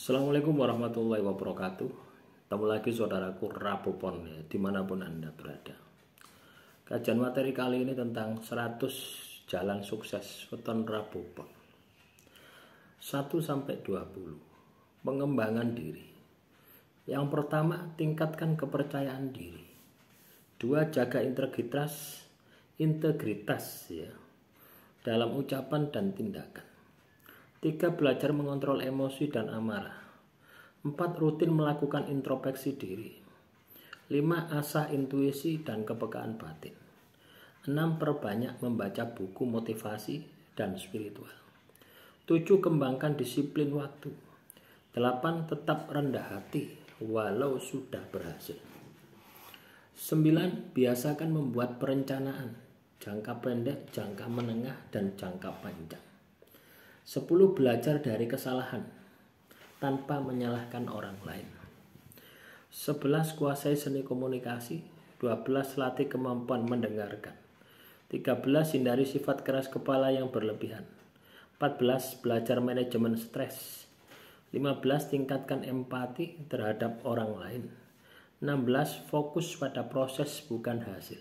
Assalamualaikum warahmatullahi wabarakatuh. Ketemu lagi saudaraku Rabu Pon ya, dimanapun Anda berada. Kajian materi kali ini tentang 100 jalan sukses weton Rabu Pon 1-20. Pengembangan diri. Yang pertama, tingkatkan kepercayaan diri. 2, jaga integritas ya dalam ucapan dan tindakan. 3, belajar mengontrol emosi dan amarah. 4, rutin melakukan introspeksi diri. 5, asah intuisi dan kepekaan batin. 6, perbanyak membaca buku motivasi dan spiritual. 7, kembangkan disiplin waktu. 8, tetap rendah hati walau sudah berhasil. 9, biasakan membuat perencanaan jangka pendek, jangka menengah, dan jangka panjang. 10, belajar dari kesalahan tanpa menyalahkan orang lain. 11, kuasai seni komunikasi. 12, latih kemampuan mendengarkan. 13, hindari sifat keras kepala yang berlebihan. 14, belajar manajemen stres. 15, tingkatkan empati terhadap orang lain. 16, fokus pada proses bukan hasil.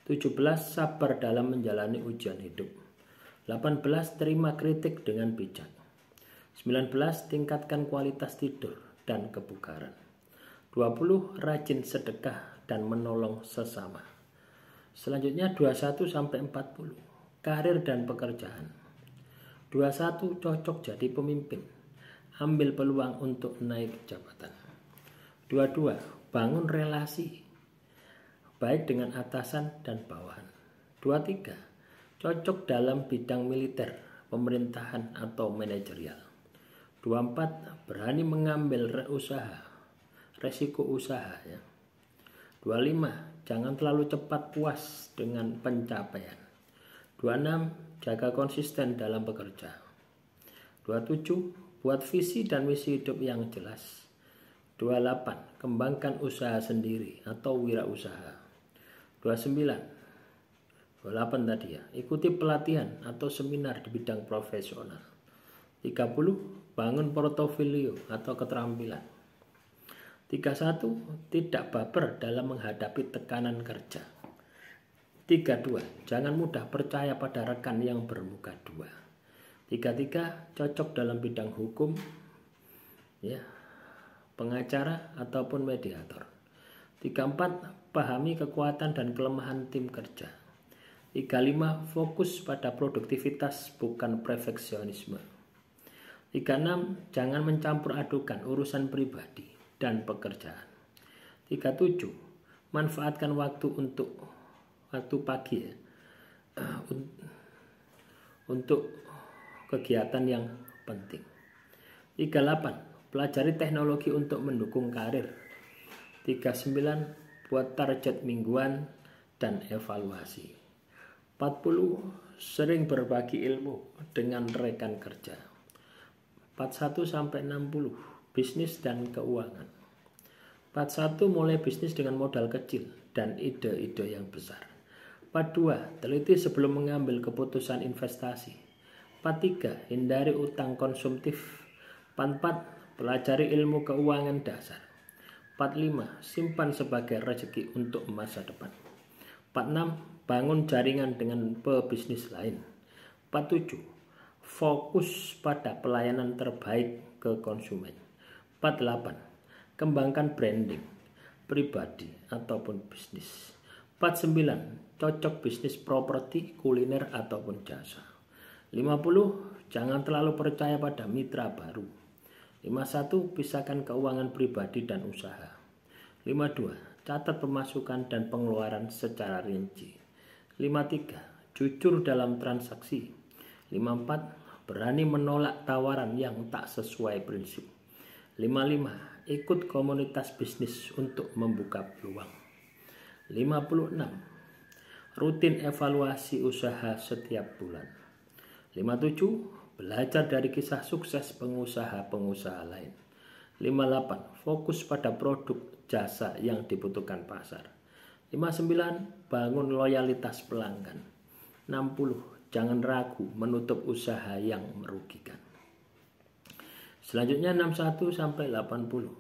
17, sabar dalam menjalani ujian hidup. 18, terima kritik dengan bijak. 19, tingkatkan kualitas tidur dan kebugaran. 20, rajin sedekah dan menolong sesama. Selanjutnya 21-40, karir dan pekerjaan. 21, cocok jadi pemimpin. Ambil peluang untuk naik jabatan. 22, bangun relasi baik dengan atasan dan bawahan. 23, cocok dalam bidang militer, pemerintahan atau manajerial. 24, berani mengambil resiko usaha ya. 25, jangan terlalu cepat puas dengan pencapaian. 26, jaga konsisten dalam bekerja. 27, buat visi dan misi hidup yang jelas. 28, kembangkan usaha sendiri atau wirausaha. 28 tadi ya, ikuti pelatihan atau seminar di bidang profesional. 30, bangun portofolio atau keterampilan. 31, tidak baper dalam menghadapi tekanan kerja. 32, jangan mudah percaya pada rekan yang bermuka dua. 33, cocok dalam bidang hukum ya, pengacara ataupun mediator. 34, pahami kekuatan dan kelemahan tim kerja. 35, fokus pada produktivitas bukan perfeksionisme. 36, jangan mencampur adukan urusan pribadi dan pekerjaan. 37, manfaatkan waktu pagi ya, untuk kegiatan yang penting. 38, pelajari teknologi untuk mendukung karir. 39, buat target mingguan dan evaluasi. 40, sering berbagi ilmu dengan rekan kerja. 41-60, bisnis dan keuangan. 41, mulai bisnis dengan modal kecil dan ide-ide yang besar. 42, teliti sebelum mengambil keputusan investasi. 43, hindari utang konsumtif. 44, pelajari ilmu keuangan dasar. 45, simpan sebagai rezeki untuk masa depan. 46, bangun jaringan dengan pebisnis lain. 47, fokus pada pelayanan terbaik ke konsumen. 48, kembangkan branding pribadi ataupun bisnis. 49, cocok bisnis properti, kuliner ataupun jasa. 50, jangan terlalu percaya pada mitra baru. 51, pisahkan keuangan pribadi dan usaha. 52, catat pemasukan dan pengeluaran secara rinci. 53, jujur dalam transaksi. 54, berani menolak tawaran yang tak sesuai prinsip. 55, ikut komunitas bisnis untuk membuka peluang. 56, rutin evaluasi usaha setiap bulan. 57, belajar dari kisah sukses pengusaha-pengusaha lain. 58, fokus pada produk jasa yang dibutuhkan pasar. 59, bangun loyalitas pelanggan. 60, jangan ragu menutup usaha yang merugikan. Selanjutnya 61 sampai 80.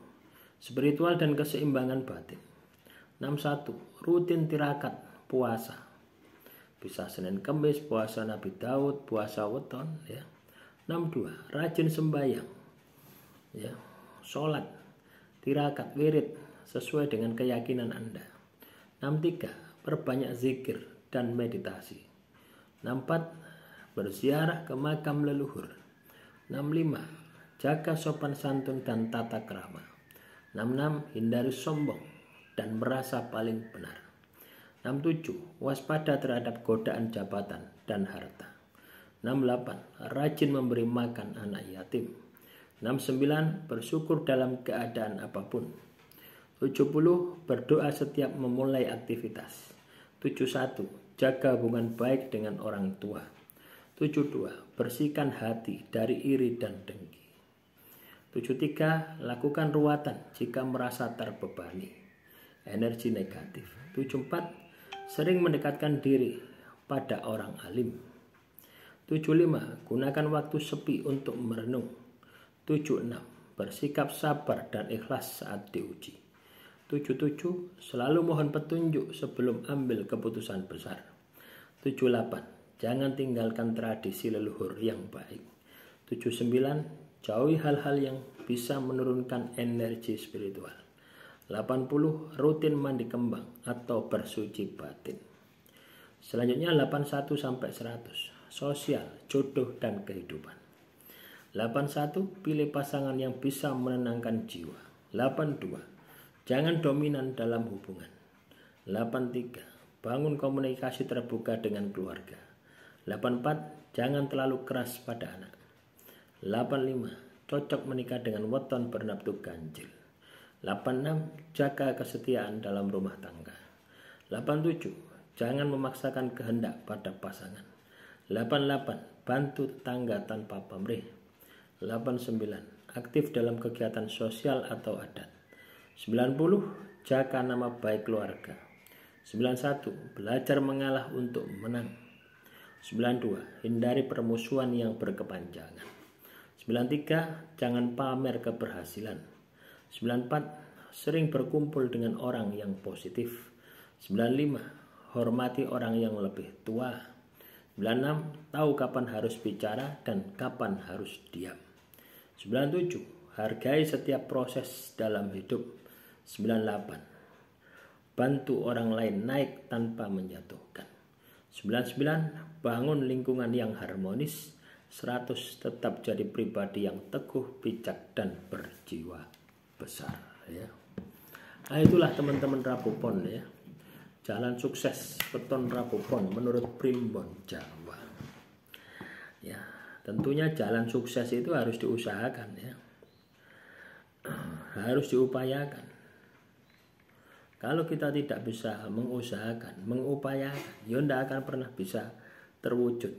Spiritual dan keseimbangan batin. 61. Rutin tirakat puasa. Bisa Senin Kemis, puasa Nabi Daud, puasa weton ya. 62. Rajin sembahyang. Ya. Salat, tirakat, wirid sesuai dengan keyakinan Anda. 63. Perbanyak zikir dan meditasi. 64. Berziarah ke makam leluhur. 65. Jaga sopan santun dan tata krama. 66. Hindari sombong dan merasa paling benar. 67. Waspada terhadap godaan jabatan dan harta. 68. Rajin memberi makan anak yatim. 69. Bersyukur dalam keadaan apapun. 70. Berdoa setiap memulai aktivitas. 71. Jaga hubungan baik dengan orang tua. 72. Bersihkan hati dari iri dan dengki. 73. Lakukan ruatan jika merasa terbebani, energi negatif. 74. Sering mendekatkan diri pada orang alim. 75. Gunakan waktu sepi untuk merenung. 76. Bersikap sabar dan ikhlas saat diuji. 77. Selalu mohon petunjuk sebelum ambil keputusan besar. 78. Jangan tinggalkan tradisi leluhur yang baik. 79. Jauhi hal-hal yang bisa menurunkan energi spiritual. 80. Rutin mandi kembang atau bersuci batin. Selanjutnya 81 sampai 100. Sosial, jodoh dan kehidupan. 81. Pilih pasangan yang bisa menenangkan jiwa. 82. Jangan dominan dalam hubungan. 83. Bangun komunikasi terbuka dengan keluarga. 84. Jangan terlalu keras pada anak. 85. Cocok menikah dengan weton bernafsu ganjil. 86. Jaga kesetiaan dalam rumah tangga. 87. Jangan memaksakan kehendak pada pasangan. 88. Bantu tetangga tanpa pamrih. 89. Aktif dalam kegiatan sosial atau adat. 90. Jaga nama baik keluarga. 91. Belajar mengalah untuk menang. 92. Hindari permusuhan yang berkepanjangan. 93. Jangan pamer keberhasilan. 94. Sering berkumpul dengan orang yang positif. 95. Hormati orang yang lebih tua. 96. Tahu kapan harus bicara dan kapan harus diam. 97. Hargai setiap proses dalam hidup. 98. Bantu orang lain naik tanpa menjatuhkan. 99. Bangun lingkungan yang harmonis. 100. Tetap jadi pribadi yang teguh, bijak, dan berjiwa besar ya. Nah, itulah teman-teman Rabupon ya. Jalan sukses weton Rabupon menurut Primbon Jawa. Ya, tentunya jalan sukses itu harus diusahakan ya. Harus diupayakan. Kalau kita tidak bisa mengusahakan, mengupayakan, ya tidak akan pernah bisa terwujud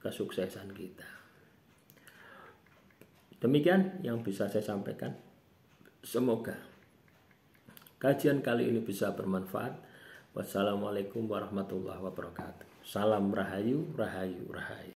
kesuksesan kita. Demikian yang bisa saya sampaikan. Semoga kajian kali ini bisa bermanfaat. Wassalamualaikum warahmatullahi wabarakatuh. Salam rahayu, rahayu, rahayu.